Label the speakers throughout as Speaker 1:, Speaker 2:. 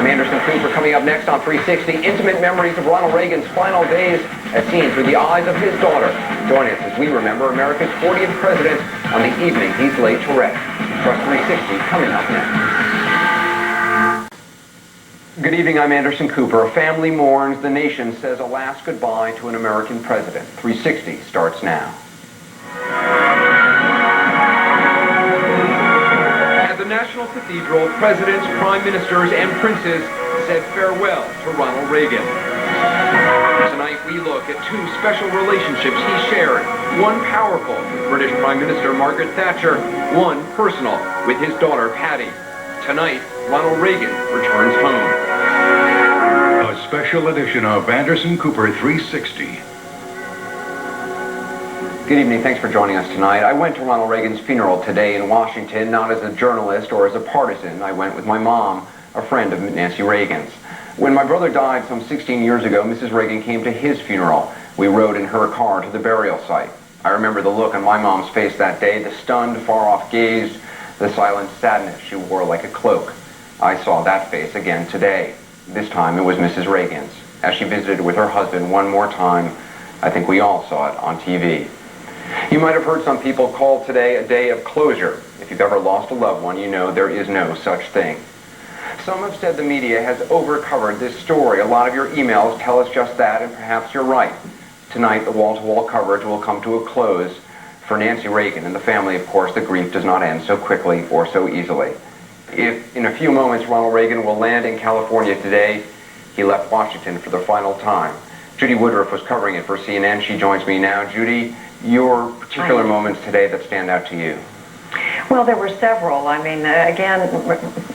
Speaker 1: I'm Anderson Cooper. Coming up next on 360, intimate memories of Ronald Reagan's final days as seen through the eyes of his daughter. Join us as we remember America's 40th president on the evening he's laid to rest. Trust 360 coming up next. Good evening, I'm Anderson Cooper. A family mourns. The nation says a last goodbye to an American president. 360 starts now. At the National Cathedral, presidents, prime ministers, and princes said farewell to Ronald Reagan. Tonight we look at two special relationships he shared. One powerful with British Prime Minister Margaret Thatcher, one personal with his daughter Patty. Tonight, Ronald Reagan returns home.
Speaker 2: A special edition of Anderson Cooper 360.
Speaker 1: Good evening. Thanks for joining us tonight. I went to Ronald Reagan's funeral today in Washington, not as a journalist or as a partisan. I went with my mom, a friend of Nancy Reagan's. When my brother died some 16 years ago, Mrs. Reagan came to his funeral. We rode in her car to the burial site. I remember the look on my mom's face that day, the stunned, far-off gaze, the silent sadness she wore like a cloak. I saw that face again today. This time it was Mrs. Reagan's. As she visited with her husband one more time, I think we all saw it on TV. You might have heard some people call today a day of closure. If you've ever lost a loved one, you know there is no such thing. Some have said the media has overcovered this story. A lot of your emails tell us just that, and perhaps you're right. Tonight, the wall-to-wall coverage will come to a close. For Nancy Reagan and the family, of course, the grief does not end so quickly or so easily. If in a few moments Ronald Reagan will land in California today, he left Washington for the final time. Judy Woodruff was covering it for CNN. She joins me now. Judy, your particular moments today that stand out to you?
Speaker 3: Well, there were several. I mean, again,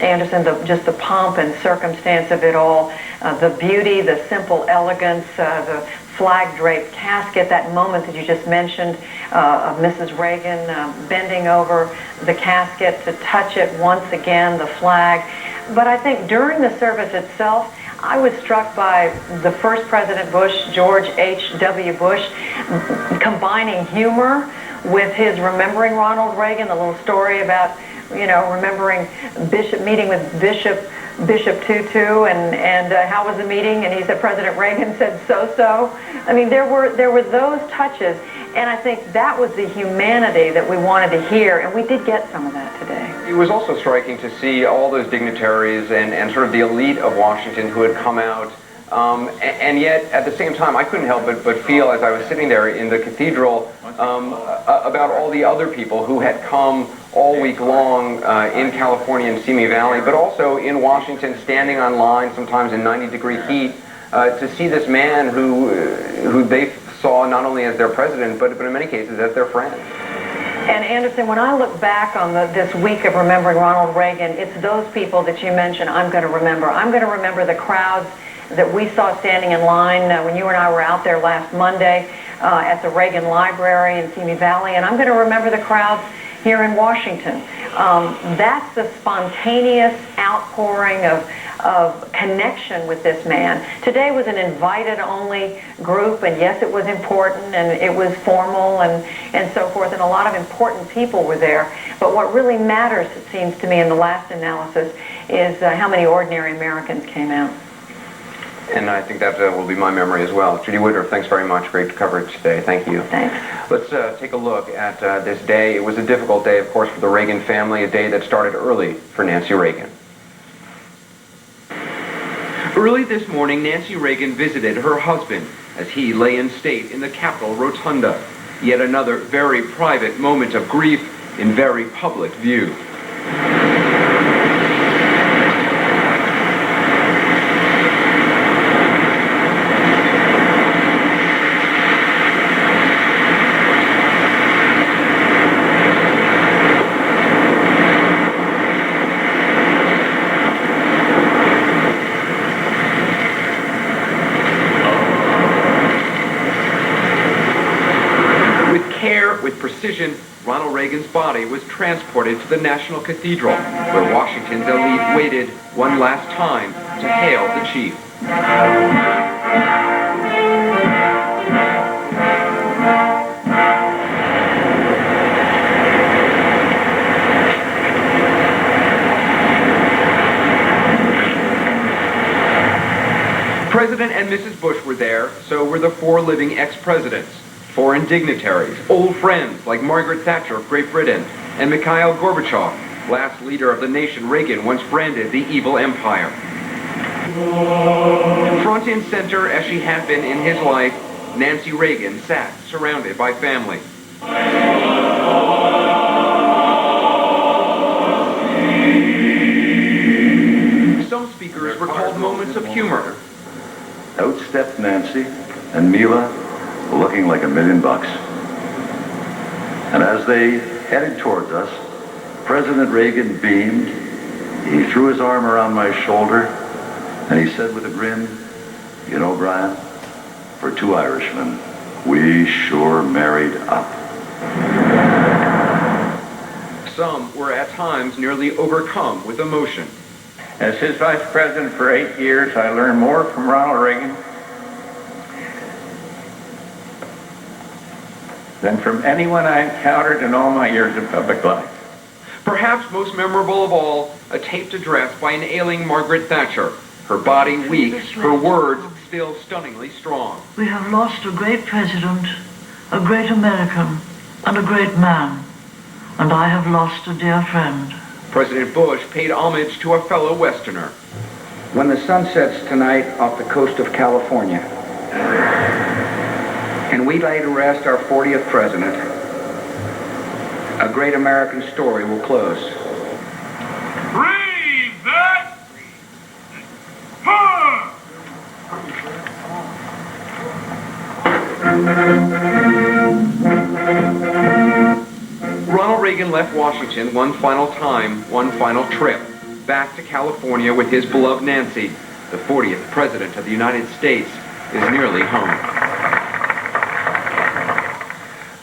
Speaker 3: Anderson, just the pomp and circumstance of it all, the beauty, the simple elegance, the flag-draped casket, that moment that you just mentioned of Mrs. Reagan bending over the casket to touch it once again, the flag. But I think during the service itself, I was struck by the first President Bush, George H.W. Bush, combining humor with his remembering Ronald Reagan, the little story about, you know, remembering meeting with Bishop Tutu, and how was the meeting? And he said President Reagan said so-so. I mean, there were those touches, and I think that was the humanity that we wanted to hear, and we did get some of that today.
Speaker 1: It was also striking to see all those dignitaries and sort of the elite of Washington who had come out, and yet at the same time I couldn't help but feel as I was sitting there in the cathedral about all the other people who had come all week long in California and Simi Valley, but also in Washington, standing on line, sometimes in 90-degree heat, to see this man who they saw not only as their president, but in many cases as their friend.
Speaker 3: And Anderson, when I look back on this week of remembering Ronald Reagan, it's those people that you mentioned I'm going to remember. I'm going to remember the crowds that we saw standing in line when you and I were out there last Monday at the Reagan Library in Simi Valley, and I'm going to remember the crowds here in Washington. That's the spontaneous outpouring of connection with this man. Today was an invited-only group, and yes, it was important, and it was formal, and so forth, and a lot of important people were there. But what really matters, it seems to me, in the last analysis, is how many ordinary Americans came out.
Speaker 1: And I think that will be my memory as well. Judy Woodruff, thanks very much. Great coverage today. Thank you.
Speaker 3: Thanks.
Speaker 1: Let's take a look at this day. It was a difficult day, of course, for the Reagan family, a day that started early for Nancy Reagan. Early this morning, Nancy Reagan visited her husband as he lay in state in the Capitol Rotunda. Yet another very private moment of grief in very public view. With precision, Ronald Reagan's body was transported to the National Cathedral, where Washington's elite waited one last time to hail the chief. President and Mrs. Bush were there, so were the 4 living ex-presidents, foreign dignitaries, old friends like Margaret Thatcher of Great Britain and Mikhail Gorbachev, last leader of the nation Reagan once branded the evil empire. Front and center as she had been in his life, Nancy Reagan sat surrounded by family. Some speakers recalled moments of humor.
Speaker 4: Out stepped Nancy and Mila, looking like $1 million. And as they headed towards us, President Reagan beamed. He threw his arm around my shoulder, and he said with a grin, "You know, Brian, for 2 Irishmen, we sure married up."
Speaker 1: Some were at times nearly overcome with emotion.
Speaker 5: As his vice president for 8 years, I learned more from Ronald Reagan than from anyone I encountered in all my years of public life.
Speaker 1: Perhaps most memorable of all, a taped address by an ailing Margaret Thatcher, her body weak, her words still stunningly strong.
Speaker 6: We have lost a great president, a great American, and a great man, and I have lost a dear friend.
Speaker 1: President Bush paid homage to a fellow Westerner.
Speaker 7: When the sun sets tonight off the coast of California, and we lay to rest our 40th president, a great American story will close.
Speaker 8: Breathe that! Huh!
Speaker 1: Ronald Reagan left Washington one final time, one final trip, back to California with his beloved Nancy. The 40th President of the United States is nearly home.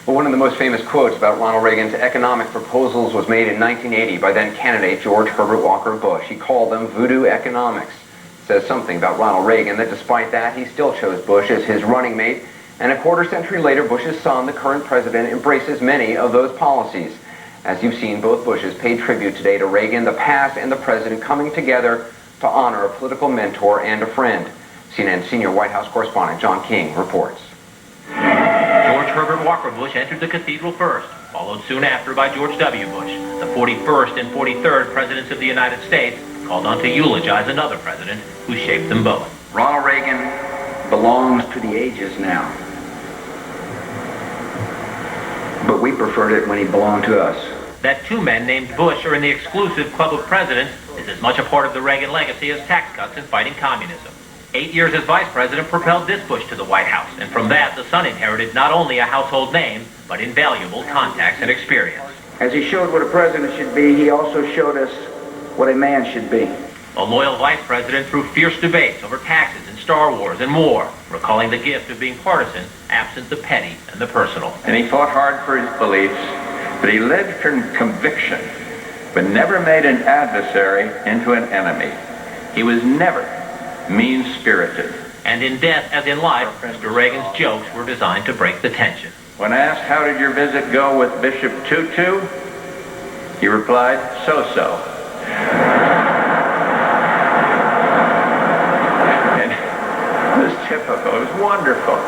Speaker 1: Well, one of the most famous quotes about Ronald Reagan's economic proposals was made in 1980 by then candidate George Herbert Walker Bush. He called them voodoo economics. It says something about Ronald Reagan that despite that, he still chose Bush as his running mate. And a quarter century later, Bush's son, the current president, embraces many of those policies. As you've seen, both Bushes paid tribute today to Reagan, the past and the present coming together to honor a political mentor and a friend. CNN senior White House correspondent John King reports.
Speaker 9: George Herbert Walker Bush entered the cathedral first, followed soon after by George W. Bush. The 41st and 43rd presidents of the United States called on to eulogize another president who shaped them both.
Speaker 7: Ronald Reagan belongs to the ages now, but we preferred it when he belonged to us.
Speaker 9: That 2 men named Bush are in the exclusive club of presidents is as much a part of the Reagan legacy as tax cuts and fighting communism. 8 years as vice president propelled this Bush to the White House, and from that, the son inherited not only a household name, but invaluable contacts and experience.
Speaker 7: As he showed what a president should be, he also showed us what a man should be.
Speaker 9: A loyal vice president through fierce debates over taxes and Star Wars and more, recalling the gift of being partisan, absent the petty and the personal.
Speaker 5: And he fought hard for his beliefs, but he led from conviction, but never made an adversary into an enemy. He was never mean-spirited.
Speaker 9: And in death, as in life, Mr. Reagan's jokes were designed to break the tension.
Speaker 5: When asked, "How did your visit go with Bishop Tutu?" he replied, "So-so." And it was typical. It was wonderful.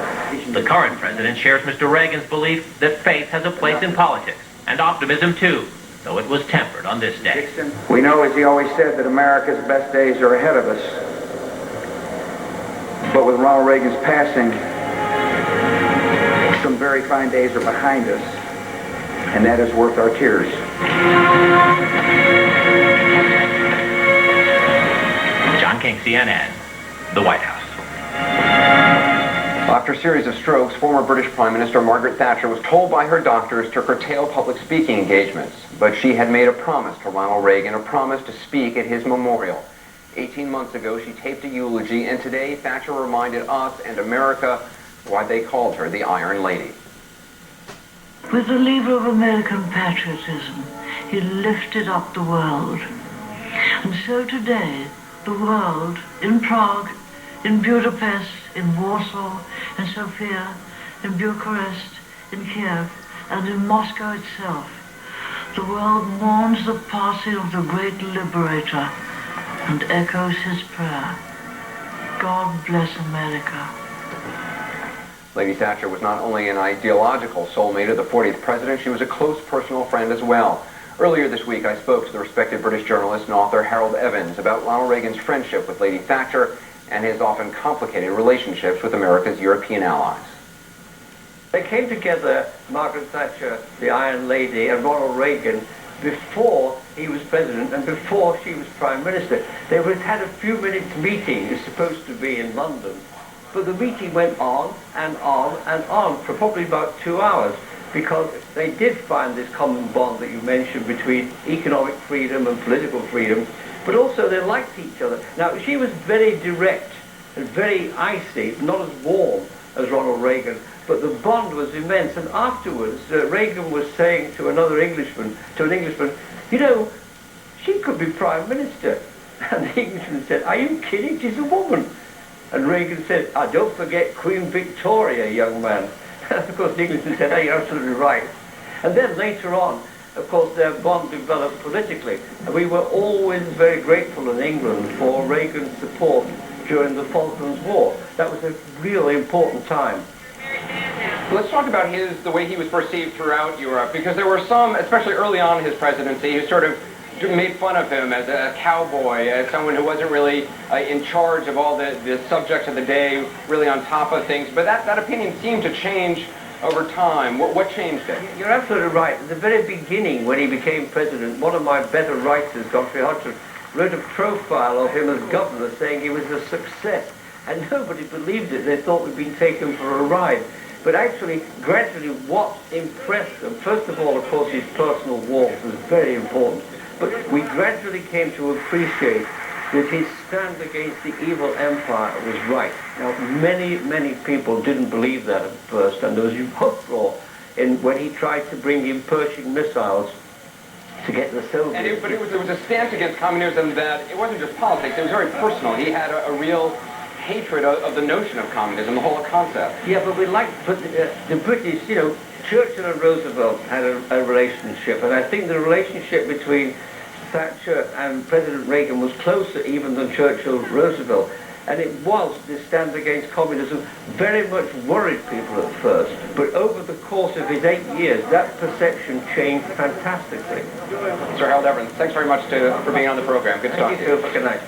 Speaker 9: The current president shares Mr. Reagan's belief that faith has a place in politics, and optimism too, though it was tempered on this day.
Speaker 7: We know, as he always said, that America's best days are ahead of us. But with Ronald Reagan's passing, some very fine days are behind us, and that is worth our tears.
Speaker 9: John King, CNN, the White House.
Speaker 1: After a series of strokes, former British Prime Minister Margaret Thatcher was told by her doctors to curtail public speaking engagements. But she had made a promise to Ronald Reagan, a promise to speak at his memorial. 18 months ago, she taped a eulogy, and today Thatcher reminded us and America why they called her the Iron Lady.
Speaker 6: With the lever of American patriotism, he lifted up the world. And so today, the world, in Prague, in Budapest, in Warsaw, in Sofia, in Bucharest, in Kiev, and in Moscow itself, the world mourns the passing of the great liberator and echoes his prayer. God bless America.
Speaker 1: Lady Thatcher was not only an ideological soulmate of the 40th president, she was a close personal friend as well. Earlier this week, I spoke to the respected British journalist and author Harold Evans about Ronald Reagan's friendship with Lady Thatcher and his often complicated relationships with America's European allies.
Speaker 8: They came together, Margaret Thatcher, the Iron Lady, and Ronald Reagan, before he was president and before she was prime minister. They had a few minutes meeting. It was supposed to be in London. But the meeting went on and on and on for probably about 2 hours, because they did find this common bond that you mentioned between economic freedom and political freedom, but also they liked each other. Now, she was very direct and very icy, not as warm as Ronald Reagan, but the bond was immense. And afterwards, Reagan was saying to an Englishman, you know, she could be prime minister. And the Englishman said, are you kidding? She's a woman. And Reagan said, don't forget Queen Victoria, young man. Of course, the Englishman said, hey, you're absolutely right. And then later on, of course, their bond developed politically. And we were always very grateful in England for Reagan's support during the Falklands War. That was a really important time.
Speaker 1: Let's talk about the way he was perceived throughout Europe, because there were some, especially early on in his presidency, who sort of made fun of him as a cowboy, as someone who wasn't really in charge of all the subjects of the day, really on top of things. But that opinion seemed to change over time. What changed it?
Speaker 8: You're absolutely right. At the very beginning, when he became president, one of my better writers, Godfrey Hodgson, wrote a profile of him as governor, saying he was a success. And nobody believed it. They thought we'd been taken for a ride. But actually, gradually, what impressed them, first of all, of course, his personal warmth was very important. But we gradually came to appreciate that his stand against the evil empire was right. Now, many people didn't believe that at first, and there was an uproar when he tried to bring in Pershing missiles to get the Soviets.
Speaker 1: But it was a stance against communism that it wasn't just politics, it was very personal. He had a real hatred of the notion of communism, the whole concept.
Speaker 8: Yeah, but the British, you know, Churchill and Roosevelt had a relationship, and I think the relationship between Thatcher and President Reagan was closer even than Churchill-Roosevelt. And it was, this stand against communism, very much worried people at first. But over the course of his 8 years, that perception changed fantastically.
Speaker 1: Sir Harold Evans, thanks very much for being on the program. Good to talk to you.
Speaker 8: Good night.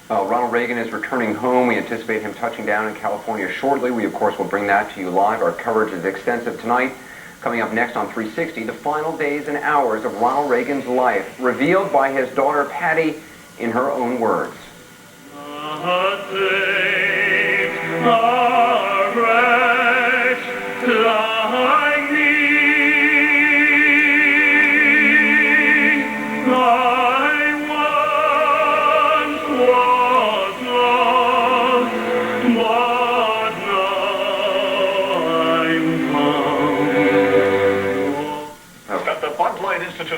Speaker 1: Ronald Reagan is returning home. We anticipate him touching down in California shortly. We, of course, will bring that to you live. Our coverage is extensive tonight. Coming up next on 360, the final days and hours of Ronald Reagan's life, revealed by his daughter Patty in her own words.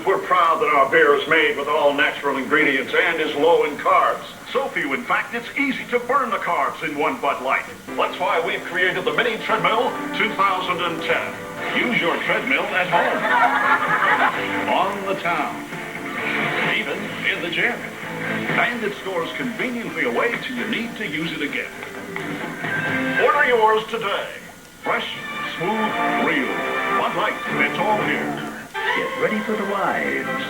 Speaker 10: We're proud that our beer is made with all natural ingredients and is low in carbs. So few, in fact, it's easy to burn the carbs in one Bud Light. That's why we've created the Mini Treadmill 2010. Use your treadmill at home, on the town, even in the gym. And it stores conveniently away till you need to use it again. Order yours today. Fresh, smooth, real. Bud Light, it's all here.
Speaker 4: Get ready for the wives.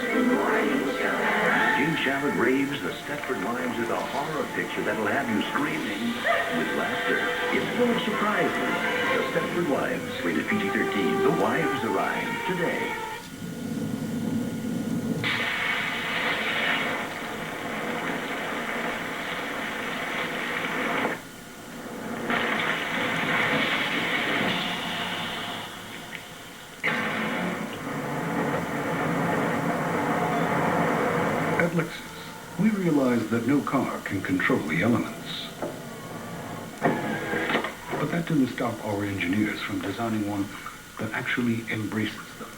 Speaker 4: Gene Shalit raves The Stepford Wives is a horror picture that'll have you screaming with laughter. It's full of surprises. The Stepford Wives, rated PG-13. The Wives arrive today.
Speaker 2: At Lexus, we realize that no car can control the elements. But that didn't stop our engineers from designing one that actually embraces them.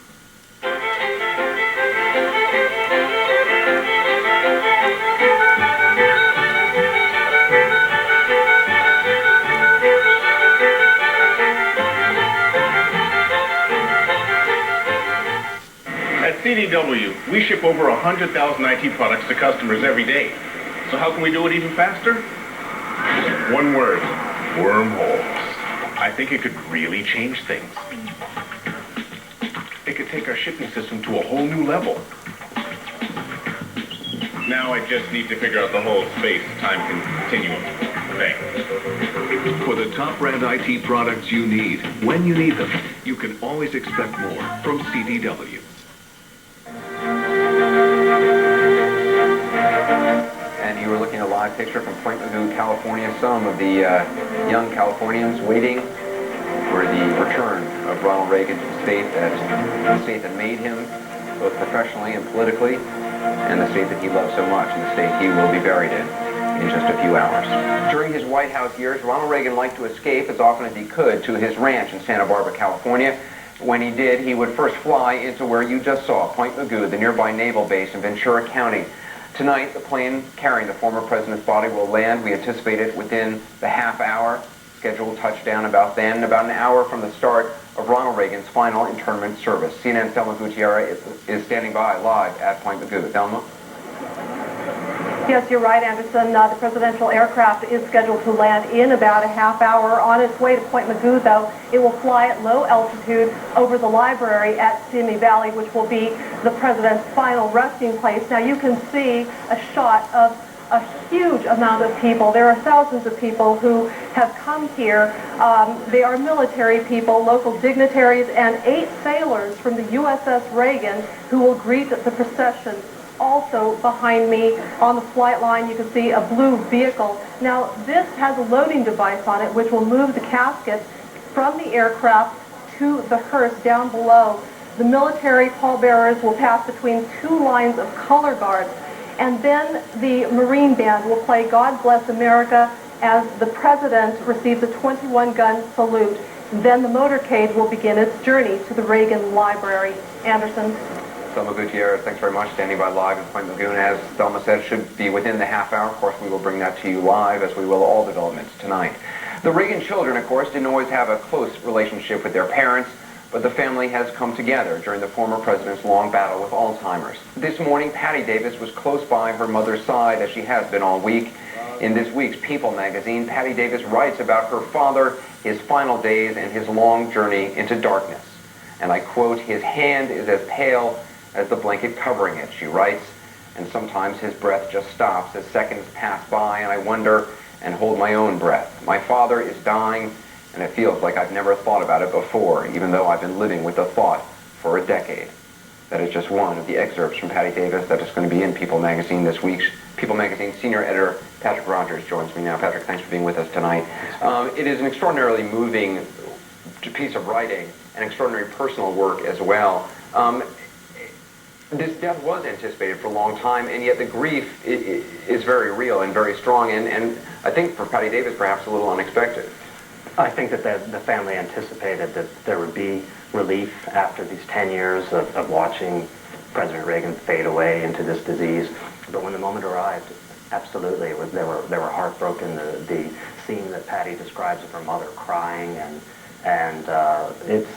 Speaker 10: At CDW, we ship over 100,000 IT products to customers every day. So how can we do it even faster? One word, wormholes. I think it could really change things. It could take our shipping system to a whole new level. Now I just need to figure out the whole space-time continuum thing.
Speaker 11: For the top brand IT products you need, when you need them, you can always expect more from CDW.
Speaker 1: And you were looking at a live picture from Point Mugu, California. Some of the young Californians waiting for the return of Ronald Reagan to the state that made him, both professionally and politically, and the state that he loved so much, and the state he will be buried in just a few hours. During his White House years, Ronald Reagan liked to escape as often as he could to his ranch in Santa Barbara, California. When he did, he would first fly into where you just saw, Point Mugu, the nearby naval base in Ventura County. Tonight, the plane carrying the former president's body will land. We anticipate it within the half hour. Scheduled touchdown about then, about an hour from the start of Ronald Reagan's final internment service. CNN's Thelma Gutierrez is standing by live at Point Mugu. Thelma?
Speaker 12: Yes, you're right, Anderson. The presidential aircraft is scheduled to land in about a half hour. On its way to Point Mugu, though, it will fly at low altitude over the library at Simi Valley, which will be the president's final resting place. Now, you can see a shot of a huge amount of people. There are thousands of people who have come here. They are military people, local dignitaries, and 8 sailors from the USS Reagan who will greet the procession. Also behind me on the flight line, you can see a blue vehicle. Now, this has a loading device on it which will move the casket from the aircraft to the hearse down below. The military pallbearers will pass between 2 lines of color guards. And then the Marine Band will play God Bless America as the President receives a 21-gun salute. Then the motorcade will begin its journey to the Reagan Library. Anderson.
Speaker 1: Thelma Gutierrez, thanks very much. Standing by live at Point Mugu. As Thelma said, should be within the half hour. Of course, we will bring that to you live, as we will all developments tonight. The Reagan children, of course, didn't always have a close relationship with their parents, but the family has come together during the former president's long battle with Alzheimer's. This morning, Patty Davis was close by her mother's side, as she has been all week. In this week's People magazine, Patty Davis writes about her father, his final days, and his long journey into darkness. And I quote, "His hand is as pale as the blanket covering it," she writes, "and sometimes his breath just stops as seconds pass by, and I wonder and hold my own breath. My father is dying, and it feels like I've never thought about it before, even though I've been living with the thought for a decade." That is just one of the excerpts from Patty Davis that is going to be in People magazine this week. People magazine senior editor Patrick Rogers joins me now. Patrick, thanks for being with us tonight. It is an extraordinarily moving piece of writing, and extraordinary personal work as well. This death was anticipated for a long time, and yet the grief is very real and very strong, and I think for Patty Davis perhaps a little unexpected.
Speaker 13: I think that the family anticipated that there would be relief after these 10 years of watching President Reagan fade away into this disease. But when the moment arrived, absolutely, they were heartbroken. The scene that Patty describes of her mother crying, and it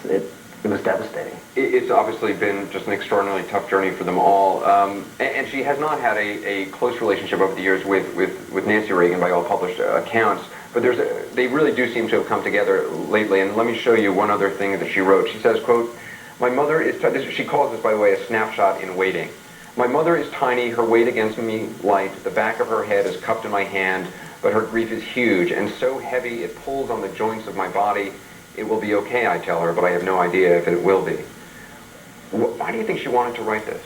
Speaker 13: was devastating.
Speaker 1: It's obviously been just an extraordinarily tough journey for them all. And she has not had a close relationship over the years with Nancy Reagan by all published accounts. But they really do seem to have come together lately. And let me show you one other thing that she wrote. She says, quote, "My mother is," she calls this, by the way, a snapshot in waiting. "My mother is tiny, her weight against me light. The back of her head is cupped in my hand, but her grief is huge and so heavy it pulls on the joints of my body. It will be okay, I tell her, but I have no idea if it will be." Why do you think she wanted to write this?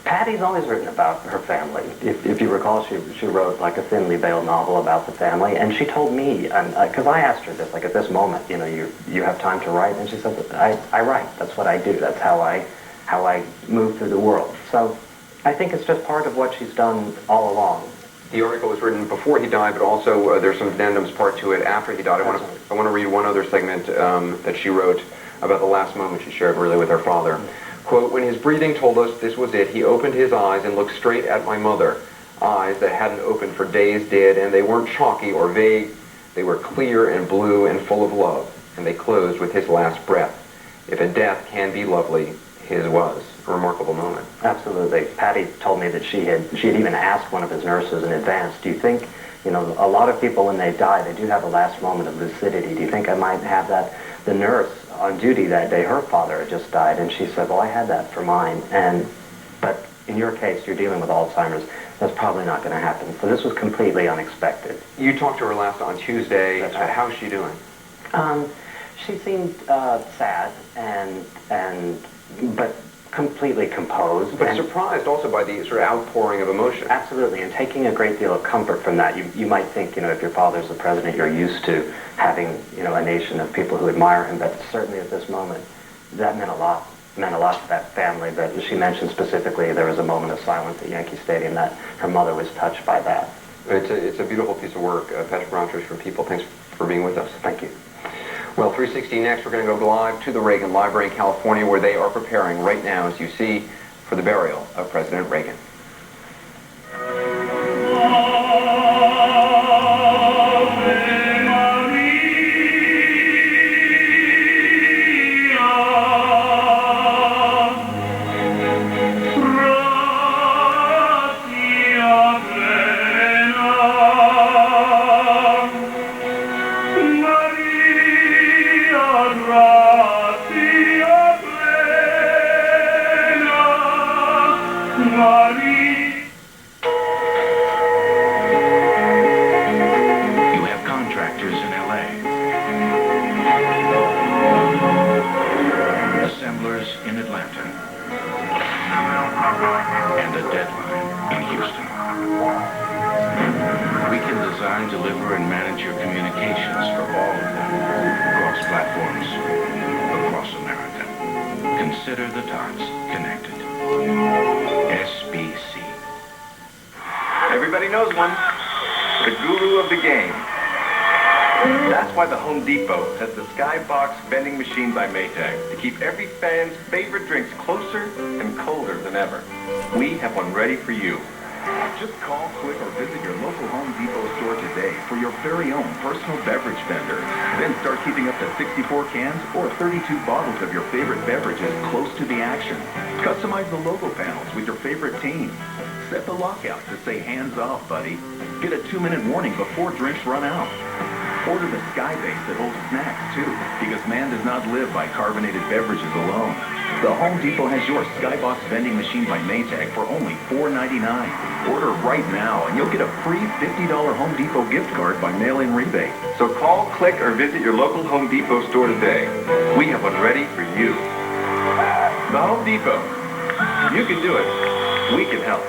Speaker 13: Patty's always written about her family. If you recall, she wrote like a thinly veiled novel about the family, and she told me, because I asked her this, like at this moment, you have time to write, and she said, I write. That's what I do. That's how I move through the world. So I think it's just part of what she's done all along.
Speaker 1: The article was written before he died, but also there's some addendums part to it after he died. I want to read one other segment that she wrote about the last moment she shared really with her father. Quote, "When his breathing told us this was it, he opened his eyes and looked straight at my mother. Eyes that hadn't opened for days did, and they weren't chalky or vague. They were clear and blue and full of love, and they closed with his last breath. If a death can be lovely, his was." A remarkable moment.
Speaker 13: Absolutely. Patty told me that she had even asked one of his nurses in advance, do you think You know, a lot of people when they die, they do have a last moment of lucidity. Do you think I might have that? The nurse on duty that day, her father had just died, and she said, well, I had that for mine. But in your case, you're dealing with Alzheimer's. That's probably not going to happen. So this was completely unexpected.
Speaker 1: You talked to her last on Tuesday.
Speaker 13: That's right.
Speaker 1: How's she doing?
Speaker 13: She seemed sad but completely composed.
Speaker 1: But surprised also by the sort of outpouring of emotion.
Speaker 13: Absolutely, and taking a great deal of comfort from that. You might think, you know, if your father's the president, you're used to having, you know, a nation of people who admire him, but certainly at this moment, that meant a lot. Meant a lot to that family. But she mentioned specifically there was a moment of silence at Yankee Stadium that her mother was touched by that.
Speaker 1: It's a beautiful piece of work. Patrick Rogers for People. Thanks for being with us.
Speaker 13: Thank you.
Speaker 1: Well, 360 next, we're going to go live to the Reagan Library in California, where they are preparing right now, as you see, for the burial of President Reagan.
Speaker 2: Deliver and manage your communications for all of them, across platforms, across America. Consider the dots connected. SBC.
Speaker 14: Everybody knows one. The guru of the game. That's why the Home Depot has the Skybox vending machine by Maytag to keep every fan's favorite drinks closer and colder than ever. We have one ready for you.
Speaker 15: Just call, click, or visit your local Home Depot store today for your very own personal beverage vendor. Then start keeping up to 64 cans or 32 bottles of your favorite beverages close to the action. Customize the logo panels with your favorite team. Set the lockout to say hands off, buddy. Get a 2-minute warning before drinks run out. Order the Sky Base that holds snacks, too, because man does not live by carbonated beverages alone. The Home Depot has your Skybox vending machine by Maytag for only $4.99. Order right now, and you'll get a free $50 Home Depot gift card by mail-in rebate.
Speaker 14: So call, click, or visit your local Home Depot store today. We have one ready for you. The Home Depot. You can do it. We can help.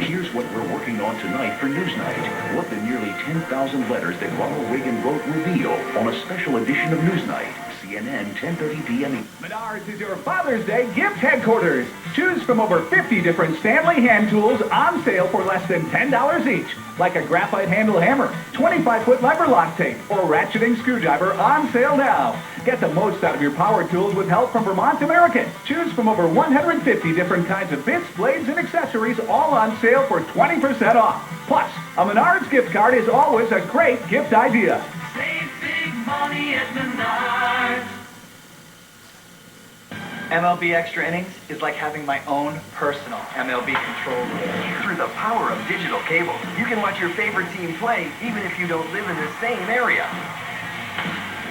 Speaker 15: Here's what we're working on tonight for Newsnight. What the nearly 10,000 letters that Ronald Reagan wrote reveal on a special edition of Newsnight. CNN, 10:30 p.m.
Speaker 16: Menards is your Father's Day gift headquarters. Choose from over 50 different Stanley hand tools on sale for less than $10 each. Like a graphite handle hammer, 25-foot lever lock tape, or ratcheting screwdriver on sale now. Get the most out of your power tools with help from Vermont American. Choose from over 150 different kinds of bits, blades, and accessories, all on sale for 20% off. Plus, a Menards gift card is always a great gift idea.
Speaker 17: Save big money at Menards.
Speaker 18: MLB Extra Innings is like having my own personal MLB control room.
Speaker 19: Through the power of digital cable, you can watch your favorite team play even if you don't live in the same area.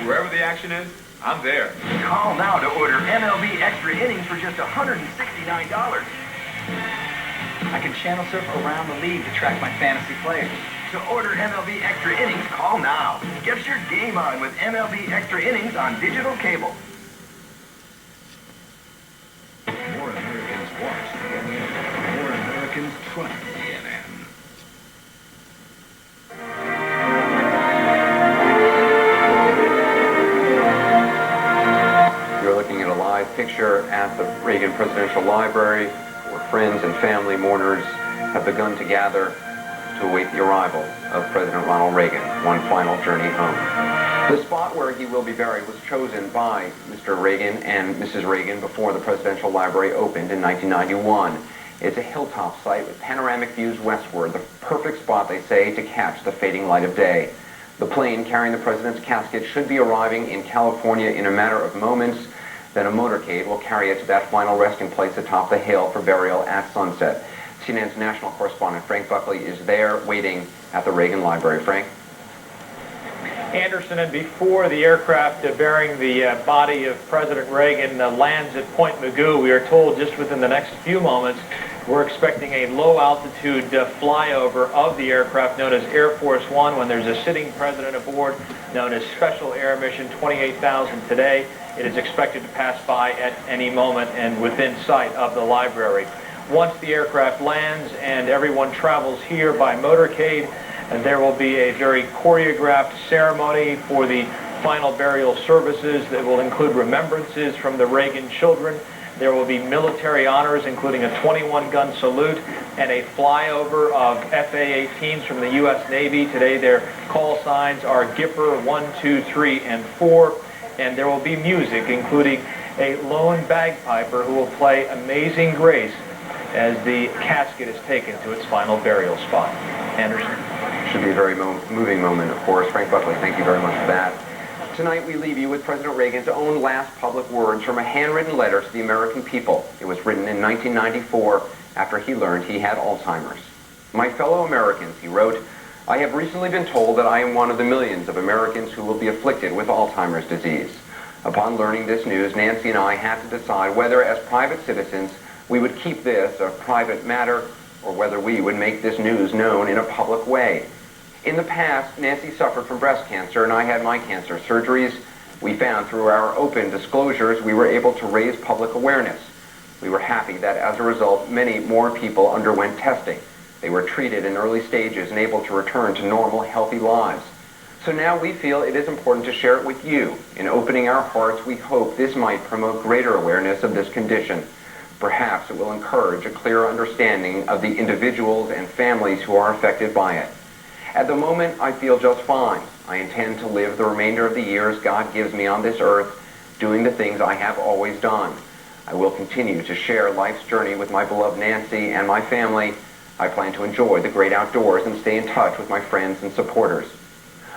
Speaker 14: Wherever the action is, I'm there.
Speaker 19: Call now to order MLB Extra Innings for just $169.
Speaker 18: I can channel surf around the league to track my fantasy players.
Speaker 19: To order MLB Extra Innings, call now. Get your game on with MLB Extra Innings on digital cable.
Speaker 15: More Americans watch CNN. More Americans trust CNN.
Speaker 1: You're looking at a live picture at the Reagan Presidential Library, where friends and family mourners have begun to gather to await the arrival of President Ronald Reagan, one final journey home. The spot where he will be buried was chosen by Mr. Reagan and Mrs. Reagan before the Presidential Library opened in 1991. It's a hilltop site with panoramic views westward, the perfect spot, they say, to catch the fading light of day. The plane carrying the president's casket should be arriving in California in a matter of moments. Then a motorcade will carry it to that final resting place atop the hill for burial at sunset. CNN's national correspondent Frank Buckley is there waiting at the Reagan Library. Frank?
Speaker 20: Anderson, and before the aircraft bearing the body of President Reagan lands at Point Mugu, we are told just within the next few moments we're expecting a low-altitude flyover of the aircraft known as Air Force One when there's a sitting president aboard known as Special Air Mission 28,000 today. It is expected to pass by at any moment and within sight of the library. Once the aircraft lands and everyone travels here by motorcade, and there will be a very choreographed ceremony for the final burial services that will include remembrances from the Reagan children. There will be military honors, including a 21-gun salute and a flyover of FA-18s from the U.S. Navy. Today their call signs are Gipper 1, 2, 3, and 4. And there will be music, including a lone bagpiper who will play Amazing Grace as the casket is taken to its final burial spot. Anderson?
Speaker 1: Should be a very moving moment, of course. Frank Buckley, thank you very much for that. Tonight we leave you with President Reagan's own last public words from a handwritten letter to the American people. It was written in 1994 after he learned he had Alzheimer's. My fellow Americans, he wrote, I have recently been told that I am one of the millions of Americans who will be afflicted with Alzheimer's disease. Upon learning this news, Nancy and I had to decide whether, as private citizens, we would keep this a private matter or whether we would make this news known in a public way. In the past, Nancy suffered from breast cancer and I had my cancer surgeries. We found through our open disclosures we were able to raise public awareness. We were happy that as a result many more people underwent testing. They were treated in early stages and able to return to normal, healthy lives. So now we feel it is important to share it with you. In opening our hearts, we hope this might promote greater awareness of this condition. Perhaps it will encourage a clearer understanding of the individuals and families who are affected by it. At the moment, I feel just fine. I intend to live the remainder of the years God gives me on this earth, doing the things I have always done. I will continue to share life's journey with my beloved Nancy and my family. I plan to enjoy the great outdoors and stay in touch with my friends and supporters.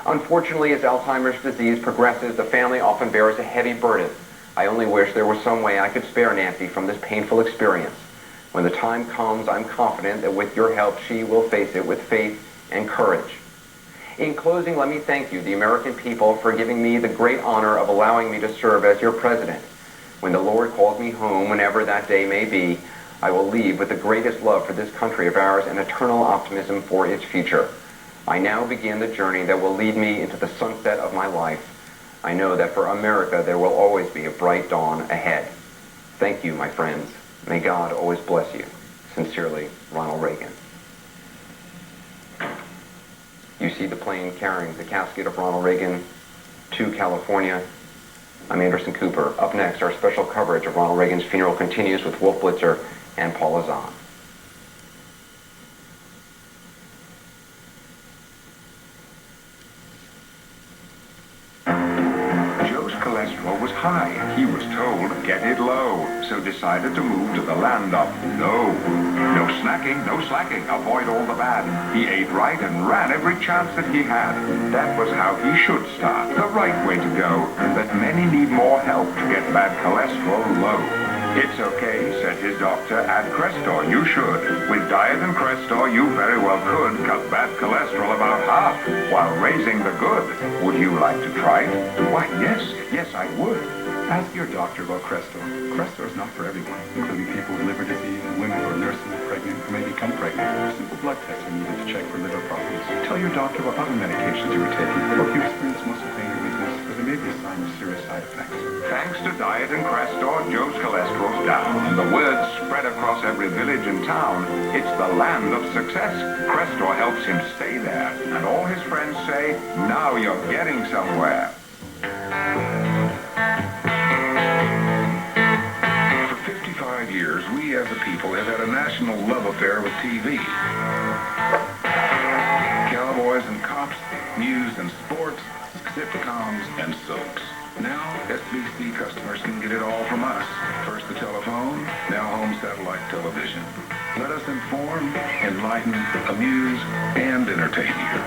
Speaker 1: Unfortunately, as Alzheimer's disease progresses, the family often bears a heavy burden. I only wish there was some way I could spare Nancy from this painful experience. When the time comes, I'm confident that with your help, she will face it with faith and courage. In closing, let me thank you, the American people, for giving me the great honor of allowing me to serve as your president. When the Lord calls me home, whenever that day may be, I will leave with the greatest love for this country of ours and eternal optimism for its future. I now begin the journey that will lead me into the sunset of my life. I know that for America there will always be a bright dawn ahead. Thank you, my friends. May God always bless you. Sincerely, Ronald Reagan. You see the plane carrying the casket of Ronald Reagan to California. I'm Anderson Cooper. Up next, our special coverage of Ronald Reagan's funeral continues with Wolf Blitzer and PAULA ZAHN.
Speaker 21: Cholesterol was high. He was told, get it low, so decided to move to the land of no. No snacking, no slacking, avoid all the bad. He ate right and ran every chance that he had. That was how he should start, the right way to go, but many need more help to get bad cholesterol low. It's okay, said his doctor, add Crestor, you should. With diet and Crestor, you very well could cut bad cholesterol about half, while raising the good. Would you like to try it? Why, yes, I would.
Speaker 22: Ask your doctor about Crestor. Crestor is not for everyone, including people with liver disease, women who are nursing or pregnant, who may become pregnant. Simple blood tests are needed to check for liver problems. Tell your doctor about other medications you are taking, or if you experience muscle pain or weakness, or there may be a sign of serious side effects.
Speaker 21: Thanks to diet and Crestor, Joe's cholesterol's down, and the word spread across every village and town. It's the land of success. Crestor helps him stay there, and all his friends say, now you're getting somewhere. For 55 years, we as a people have had a national love affair with TV. Cowboys and cops, news and sports, sitcoms and soaps. Now, SBC customers can get it all from us. First the telephone, now home satellite television. Let us inform, enlighten, amuse, and entertain you.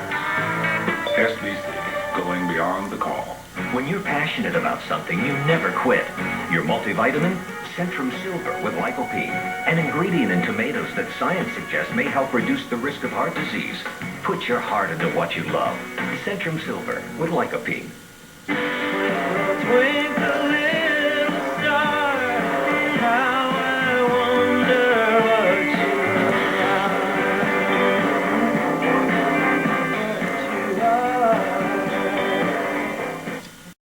Speaker 21: SBC, going beyond the call.
Speaker 23: When you're passionate about something, you never quit. Your multivitamin
Speaker 3: Centrum Silver with lycopene, an ingredient in tomatoes that science suggests may help reduce the risk of heart disease. Put your heart into what you love. Centrum Silver with lycopene.